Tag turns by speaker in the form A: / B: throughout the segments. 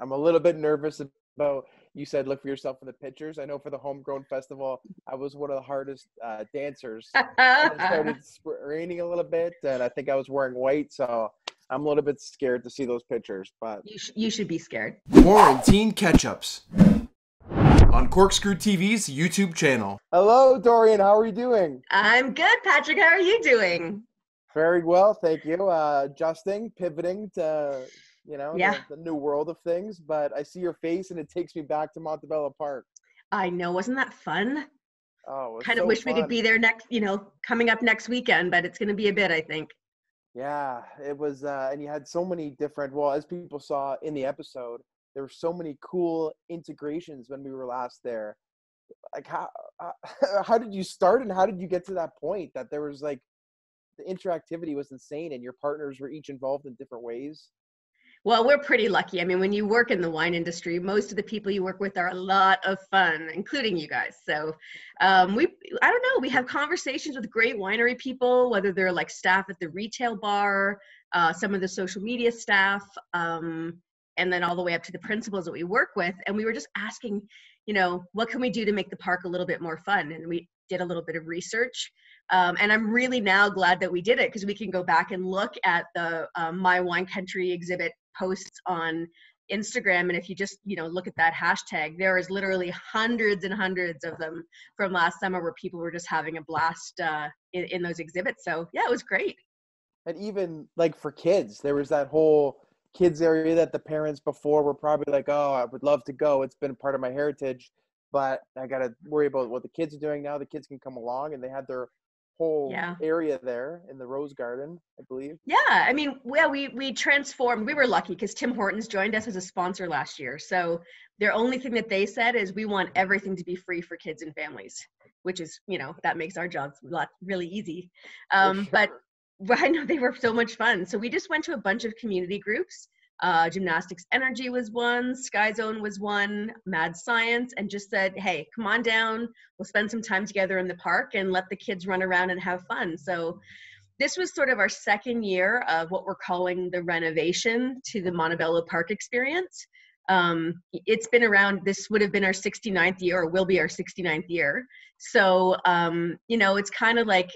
A: I'm a little bit nervous about, you said look for yourself in the pictures. I know for the Homegrown Festival, I was one of the hardest dancers. And it started raining a little bit, and I think I was wearing white, so I'm a little bit scared to see those pictures. But
B: you should be scared.
C: Quarantine Catch-Ups on CorkScrewed TV's YouTube channel.
A: Hello, Dorian. How are you doing?
B: I'm good, Patrick. How are you doing?
A: Very well, thank you. Adjusting, pivoting to, the new world of things. But I see your face, and it takes me back to Montebello Park.
B: I know. Wasn't that fun?
A: Oh,
B: kind of wish we could be there next, coming up next weekend, but it's going to be a bit, I think.
A: Yeah, it was, and you had so many different, well, as people saw in the episode, there were so many cool integrations when we were last there. Like, how did you start, and how did you get to that point that there was, like, the interactivity was insane, and your partners were each involved in different ways?
B: Well, we're pretty lucky. I mean, when you work in the wine industry, most of the people you work with are a lot of fun, including you guys. So I don't know, we have conversations with great winery people, whether they're like staff at the retail bar, some of the social media staff, and then all the way up to the principals that we work with. And we were just asking, what can we do to make the park a little bit more fun? And we did a little bit of research. And I'm really now glad that we did it, because we can go back and look at the My Wine Country exhibit posts on Instagram. And if you just, look at that hashtag, there is literally hundreds and hundreds of them from last summer where people were just having a blast in those exhibits. So yeah, it was great.
A: And even like for kids, there was that whole kids area that the parents before were probably like, oh, I would love to go. It's been part of my heritage, but I got to worry about what the kids are doing now. The kids can come along, and they had their whole area there in the Rose Garden, I believe.
B: Yeah, I mean, well, we transformed. We were lucky because Tim Hortons joined us as a sponsor last year. So their only thing that they said is, we want everything to be free for kids and families, which is, that makes our jobs really easy.
A: Sure.
B: But I know they were so much fun. So we just went to a bunch of community groups. Gymnastics Energy was one, Sky Zone was one, Mad Science, and just said, hey, come on down, we'll spend some time together in the park and let the kids run around and have fun. So this was sort of our second year of what we're calling the renovation to the Montebello Park experience. It's been around, this would have been our 69th year, or will be our 69th year. So, it's kind of like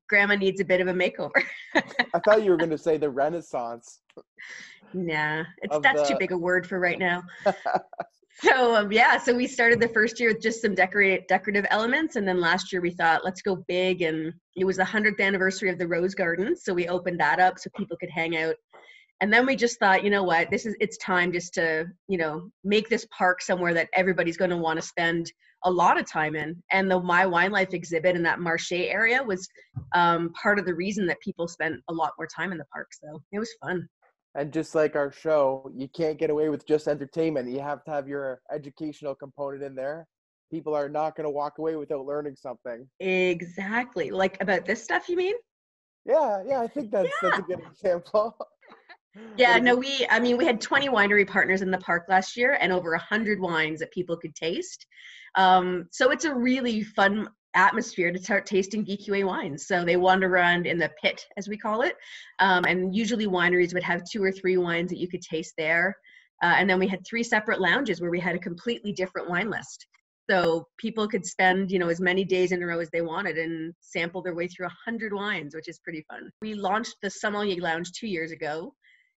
B: grandma needs a bit of a makeover.
A: I thought you were going to say the Renaissance.
B: Nah, that's too big a word for right now. So so we started the first year with just some decorative elements, and then last year we thought, let's go big, and it was the 100th anniversary of the Rose Garden, so we opened that up so people could hang out. And then we just thought, what, it's time just to, make this park somewhere that everybody's going to want to spend a lot of time in. And the My Wine Life exhibit in that Marché area was part of the reason that people spent a lot more time in the park. So it was fun.
A: And just like our show, you can't get away with just entertainment. You have to have your educational component in there. People are not going to walk away without learning something.
B: Exactly. Like about this stuff, you mean?
A: Yeah, I think that's a good example.
B: Yeah, no, we had 20 winery partners in the park last year, and over 100 wines that people could taste. So it's a really fun atmosphere to start tasting VQA wines. So they wander around in the pit, as we call it. And usually wineries would have 2 or 3 wines that you could taste there. And then we had 3 separate lounges where we had a completely different wine list. So people could spend, as many days in a row as they wanted and sample their way through 100 wines, which is pretty fun. We launched the Sommelier Lounge 2 years ago.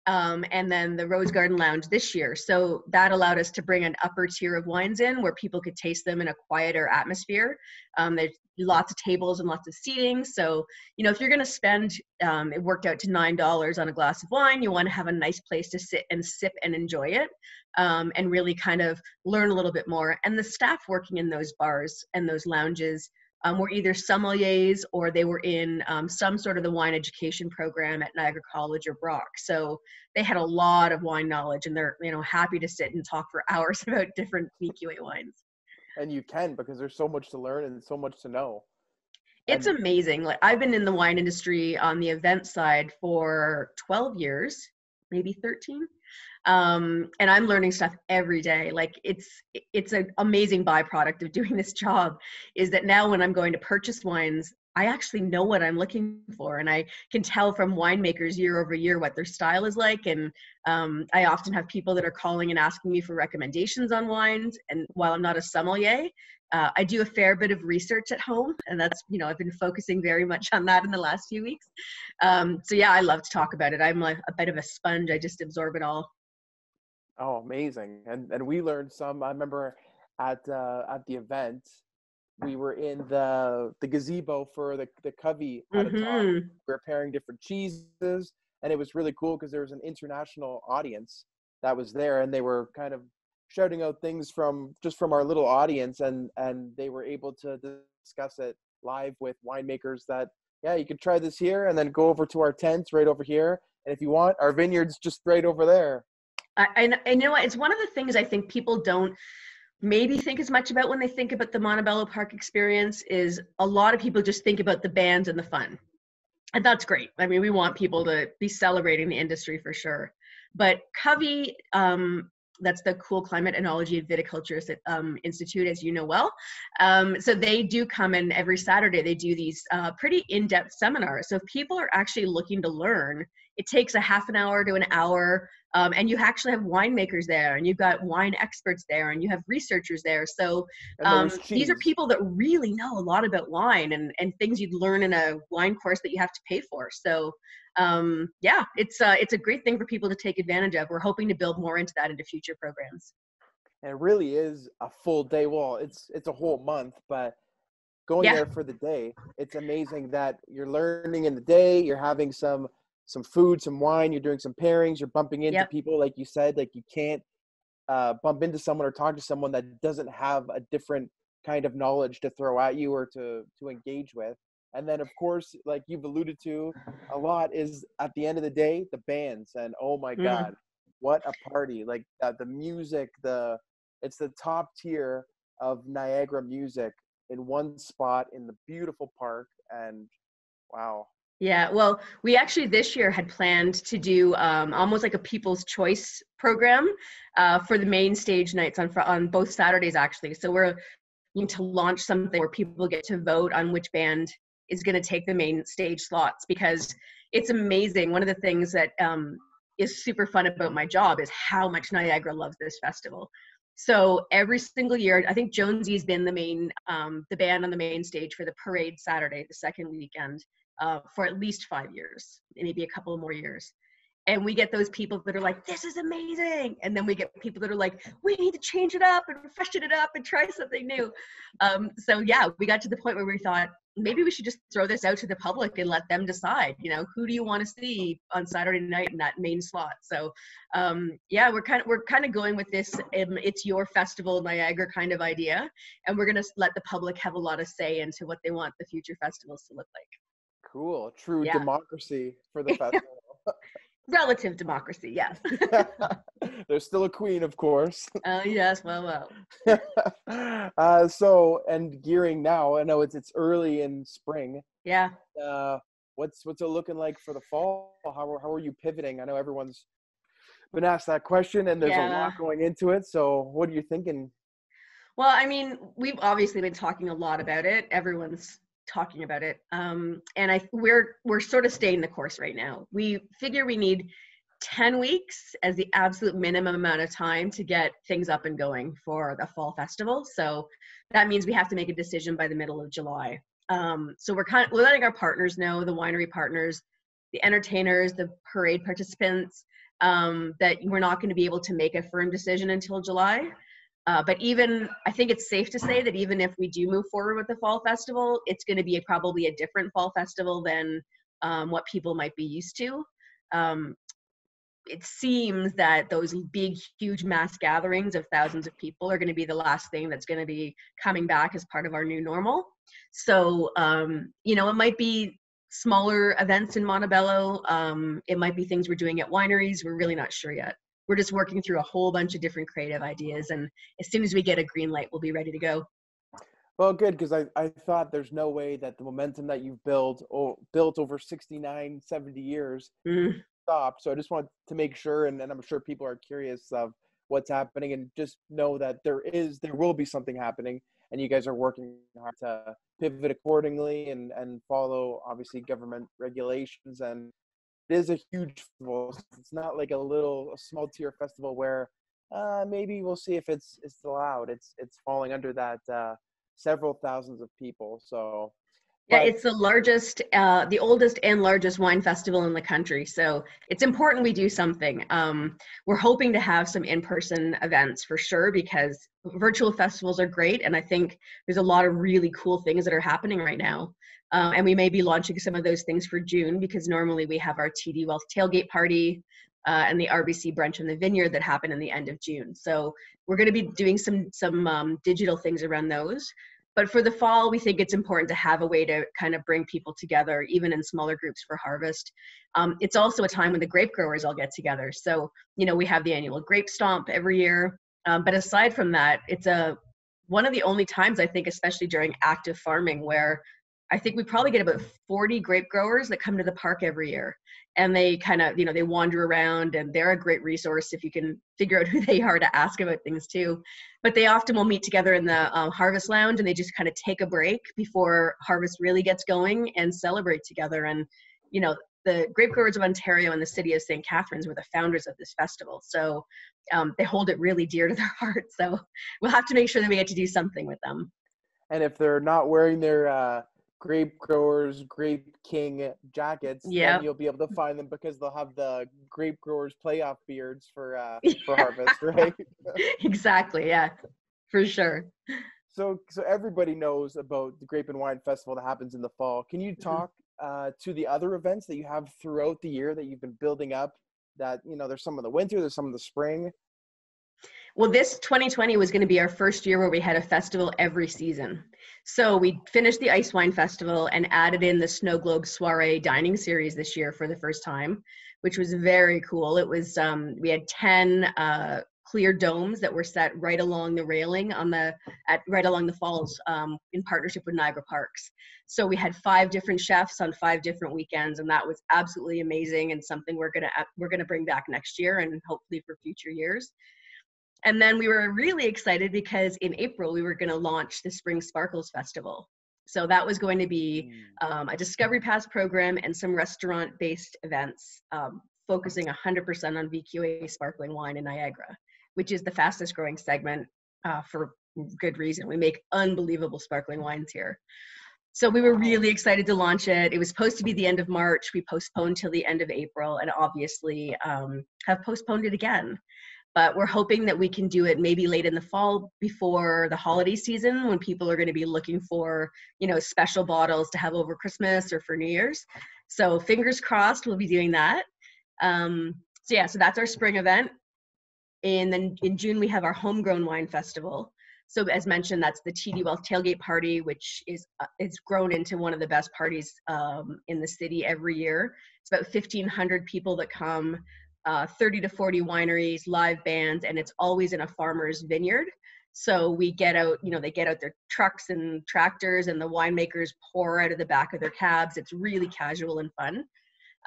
B: And then the Rose Garden Lounge this year. So that allowed us to bring an upper tier of wines in where people could taste them in a quieter atmosphere. There's lots of tables and lots of seating. So, if you're going to spend, it worked out to $9 on a glass of wine, you want to have a nice place to sit and sip and enjoy it, and really kind of learn a little bit more. And the staff working in those bars and those lounges were either sommeliers or they were in some sort of the wine education program at Niagara College or Brock. So they had a lot of wine knowledge, and they're happy to sit and talk for hours about different VQA wines.
A: And you can, because there's so much to learn and so much to know.
B: It's amazing. Like, I've been in the wine industry on the event side for 12 years, maybe 13. And I'm learning stuff every day. Like, it's an amazing byproduct of doing this job, is that now when I'm going to purchase wines, I actually know what I'm looking for, and I can tell from winemakers year over year what their style is like. And I often have people that are calling and asking me for recommendations on wines. And while I'm not a sommelier, I do a fair bit of research at home, and that's, I've been focusing very much on that in the last few weeks. So yeah, I love to talk about it. I'm like a bit of a sponge. I just absorb it all.
A: Oh, amazing. And we learned some. I remember at the event, we were in the gazebo for the CCOVI had a talk.
B: Mm-hmm.
A: We were pairing different cheeses, and it was really cool because there was an international audience that was there, and they were kind of shouting out things from our little audience, and they were able to discuss it live with winemakers that, yeah, you could try this here and then go over to our tents right over here. And if you want, our vineyard's just right over there.
B: I you know what? It's one of the things I think people don't maybe think as much about when they think about the Montebello Park experience. Is a lot of people just think about the bands and the fun. And that's great. I mean, we want people to be celebrating the industry for sure. But COVI, that's the Cool Climate Oenology and Viticulture Institute, as you know well. So they do come in every Saturday. They do these pretty in-depth seminars. So if people are actually looking to learn, it takes a half an hour to an hour. And you actually have winemakers there, and you've got wine experts there, and you have researchers there. So these are people that really know a lot about wine and things you'd learn in a wine course that you have to pay for. So yeah, it's a great thing for people to take advantage of. We're hoping to build more into that into future programs.
A: And it really is a full day. Well, it's a whole month, but going there for the day, it's amazing that you're learning in the day, you're having some food, some wine, you're doing some pairings, you're bumping into people, like you said. Like, you can't bump into someone or talk to someone that doesn't have a different kind of knowledge to throw at you or to engage with. And then, of course, like you've alluded to a lot, is at the end of the day, the bands. And oh my God, what a party. Like the music, it's the top tier of Niagara music in one spot in the beautiful park. And wow.
B: Yeah, well, we actually this year had planned to do almost like a People's Choice program for the main stage nights on both Saturdays, actually. So we're going to launch something where people get to vote on which band is going to take the main stage slots, because it's amazing. One of the things that is super fun about my job is how much Niagara loves this festival. So every single year, I think Jonesy's been the band on the main stage for the parade Saturday, the second weekend, for at least 5 years, maybe a couple more years. And we get those people that are like, this is amazing. And then we get people that are like, we need to change it up and freshen it up and try something new. So yeah, we got to the point where we thought, maybe we should just throw this out to the public and let them decide, who do you want to see on Saturday night in that main slot? So yeah, we're kind of going with this, it's your festival, Niagara kind of idea. And we're going to let the public have a lot of say into what they want the future festivals to look like.
A: Cool. True democracy for the festival.
B: Relative democracy, yes.
A: There's still a queen, of course.
B: Yes, well.
A: So, and gearing now, I know it's early in spring.
B: Yeah.
A: What's it looking like for the fall? How are you pivoting? I know everyone's been asked that question, and there's a lot going into it. So what are you thinking?
B: Well, I mean, we've obviously been talking a lot about it. Everyone's talking about it. And we're sort of staying the course right now. We figure we need 10 weeks as the absolute minimum amount of time to get things up and going for the fall festival. So that means we have to make a decision by the middle of July. So we're letting our partners know, the winery partners, the entertainers, the parade participants, that we're not going to be able to make a firm decision until July. But I think it's safe to say that even if we do move forward with the fall festival, it's going to be probably a different fall festival than what people might be used to. It seems that those big, huge mass gatherings of thousands of people are going to be the last thing that's going to be coming back as part of our new normal. So, it might be smaller events in Montebello. It might be things we're doing at wineries. We're really not sure yet. We're just working through a whole bunch of different creative ideas. And as soon as we get a green light, we'll be ready to go.
A: Well, good, because I thought there's no way that the momentum that you've built over 69, 70 years stop. So I just want to make sure, and I'm sure people are curious of what's happening, and just know that there will be something happening. and you guys are working hard to pivot accordingly and follow obviously government regulations. And it is a huge festival. It's not like a small tier festival where maybe we'll see if it's allowed. It's falling under that several thousands of people. So
B: yeah, it's the largest, the oldest and largest wine festival in the country. So it's important we do something. We're hoping to have some in-person events for sure, because virtual festivals are great. And I think there's a lot of really cool things that are happening right now. And we may be launching some of those things for June, because normally we have our TD Wealth tailgate party and the RBC brunch in the vineyard that happen in the end of June. So we're going to be doing some digital things around those. But for the fall, we think it's important to have a way to kind of bring people together, even in smaller groups for harvest. It's also a time when the grape growers all get together. So, you know, we have the annual grape stomp every year. But aside from that, it's one of the only times, I think, especially during active farming, where I think we probably get about 40 grape growers that come to the park every year. And they kind of, you know, they wander around, and they're a great resource if you can figure out who they are to ask about things too. But they often will meet together in the harvest lounge, and they just kind of take a break before harvest really gets going and celebrate together. And, you know, the Grape Growers of Ontario and the city of St. Catharines were the founders of this festival. So they hold it really dear to their heart. So we'll have to make sure that we get to do something with them.
A: And if they're not wearing their Grape Growers Grape King jackets, then you'll be able to find them, because they'll have the Grape Growers playoff beards for harvest, right?
B: Exactly, yeah, for sure.
A: So everybody knows about the Grape and Wine Festival that happens in the fall. Can you talk to the other events that you have throughout the year that you've been building up? That, you know, there's some in the winter, there's some in the spring.
B: Well, this 2020 was going to be our first year where we had a festival every season. So we finished the Ice Wine Festival and added in the Snow Globe Soiree dining series this year for the first time, which was very cool. It was, we had 10 clear domes that were set right along the railing right along the falls in partnership with Niagara Parks. So we had 5 different chefs on 5 different weekends, and that was absolutely amazing, and something we're gonna bring back next year and hopefully for future years. And then we were really excited because in April, we were going to launch the Spring Sparkles Festival. So that was going to be a Discovery Pass program and some restaurant-based events focusing 100% on VQA sparkling wine in Niagara, which is the fastest growing segment for good reason. We make unbelievable sparkling wines here. So we were really excited to launch it. It was supposed to be the end of March. We postponed till the end of April, and obviously have postponed it again. But we're hoping that we can do it maybe late in the fall before the holiday season, when people are going to be looking for, you know, special bottles to have over Christmas or for New Year's. So fingers crossed, we'll be doing that. So that's our spring event. And then in June, we have our Homegrown Wine Festival. So as mentioned, that's the TD Wealth Tailgate Party, which is it's grown into one of the best parties in the city every year. It's about 1,500 people that come. 30 to 40 wineries, live bands, and it's always in a farmer's vineyard. So we get out, you know, they get out their trucks and tractors, and the winemakers pour out of the back of their cabs. It's really casual and fun.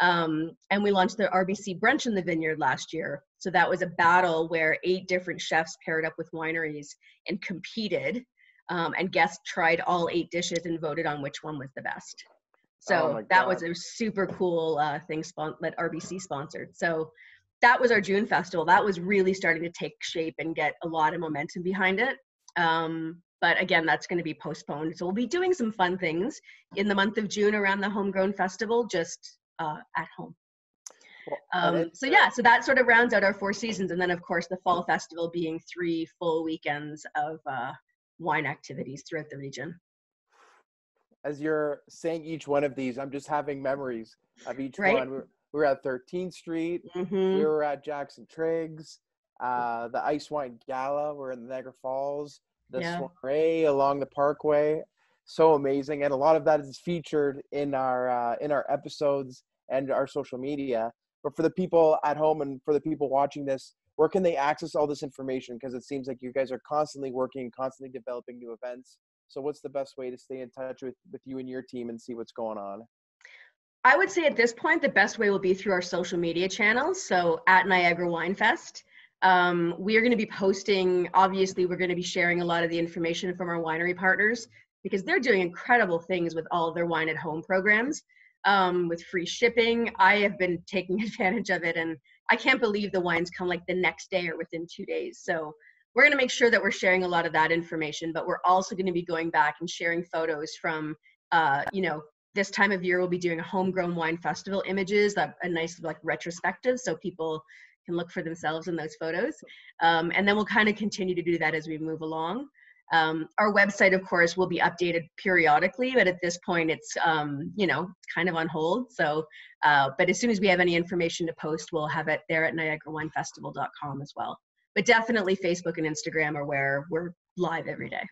B: And we launched the RBC brunch in the vineyard last year. So that was a battle where 8 different chefs paired up with wineries and competed, and guests tried all 8 dishes and voted on which one was the best. So that was a super cool thing that RBC sponsored. So that was our June festival. That was really starting to take shape and get a lot of momentum behind it. But again, that's going to be postponed. So we'll be doing some fun things in the month of June around the Homegrown Festival, just at home. So that sort of rounds out our 4 seasons. And then, of course, the Fall Festival being 3 full weekends of wine activities throughout the region.
A: As you're saying each one of these, I'm just having memories of each one. We were at 13th Street. We were at Jackson Triggs. The Ice Wine Gala. We're in Niagara Falls. The soiree along the Parkway. So amazing. And a lot of that is featured in our episodes and our social media. But for the people at home and for the people watching this, where can they access all this information? Because it seems like you guys are constantly working, constantly developing new events. So what's the best way to stay in touch with you and your team and see what's going on?
B: I would say at this point, the best way will be through our social media channels. So at Niagara Wine Fest. We are going to be posting, obviously, we're going to be sharing a lot of the information from our winery partners because they're doing incredible things with all of their wine at home programs, with free shipping. I have been taking advantage of it, and I can't believe the wines come like the next day or within 2 days. So we're going to make sure that we're sharing a lot of that information, but we're also going to be going back and sharing photos from, this time of year we'll be doing a homegrown wine festival images, a nice like retrospective, so people can look for themselves in those photos. And then we'll kind of continue to do that as we move along. Our website, of course, will be updated periodically, but at this point it's, kind of on hold. So, but as soon as we have any information to post, we'll have it there at niagarawinefestival.com as well. But definitely Facebook and Instagram are where we're live every day.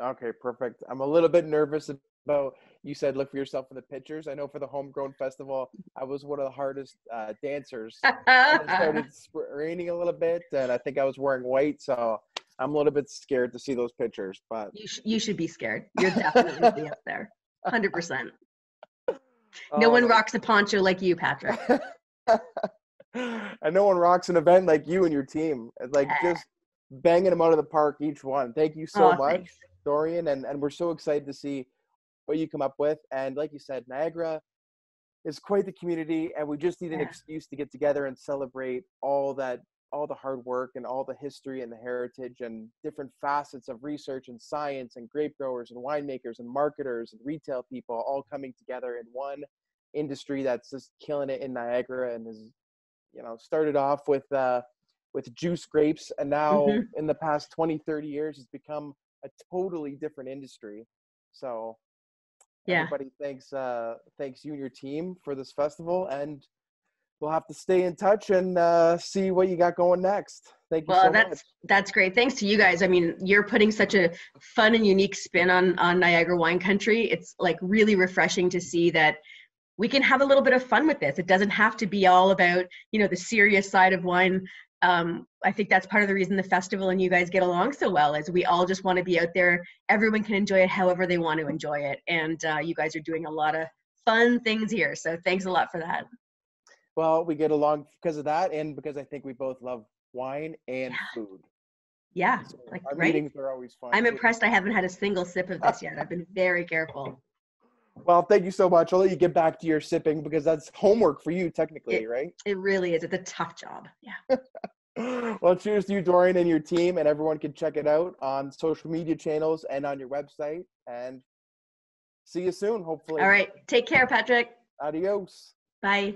A: Okay, perfect. I'm a little bit nervous about, you said look for yourself in the pictures. I know for the homegrown festival, I was one of the hardest dancers. And it started raining a little bit, and I think I was wearing white, so I'm a little bit scared to see those pictures. But
B: you should be scared. You're definitely gonna be up there, 100%. No one rocks a poncho like you, Patrick.
A: And no one rocks an event like you and your team. It's like just banging them out of the park, each one. Thank you so much,
B: thanks.
A: Dorian. And we're so excited to see what you come up with. And like you said, Niagara is quite the community, and we just need an excuse to get together and celebrate all the hard work and all the history and the heritage and different facets of research and science and grape growers and winemakers and marketers and retail people all coming together in one industry that's just killing it in Niagara, and is, started off with juice grapes, and now in the past 20-30 years it's become a totally different industry. So everybody thanks you and your team for this festival, and we'll have to stay in touch and see what you got going next. Thank you so much.
B: That's great. Thanks to you guys. I mean, you're putting such a fun and unique spin on Niagara wine country. It's like really refreshing to see that we can have a little bit of fun with this. It doesn't have to be all about, the serious side of wine. I think that's part of the reason the festival and you guys get along so well, is we all just want to be out there. Everyone can enjoy it however they want to enjoy it. And you guys are doing a lot of fun things here. So thanks a lot for that.
A: Well, we get along because of that, and because I think we both love wine and food.
B: Yeah,
A: so our meetings are always fun.
B: I'm impressed I haven't had a single sip of this yet. I've been very careful.
A: Well, thank you so much. I'll let you get back to your sipping, because that's homework for you technically, right?
B: It really is. It's a tough job. Yeah.
A: Well, cheers to you, Dorian, and your team, and everyone can check it out on social media channels and on your website. And see you soon, hopefully.
B: All right. Take care, Patrick.
A: Adios.
B: Bye.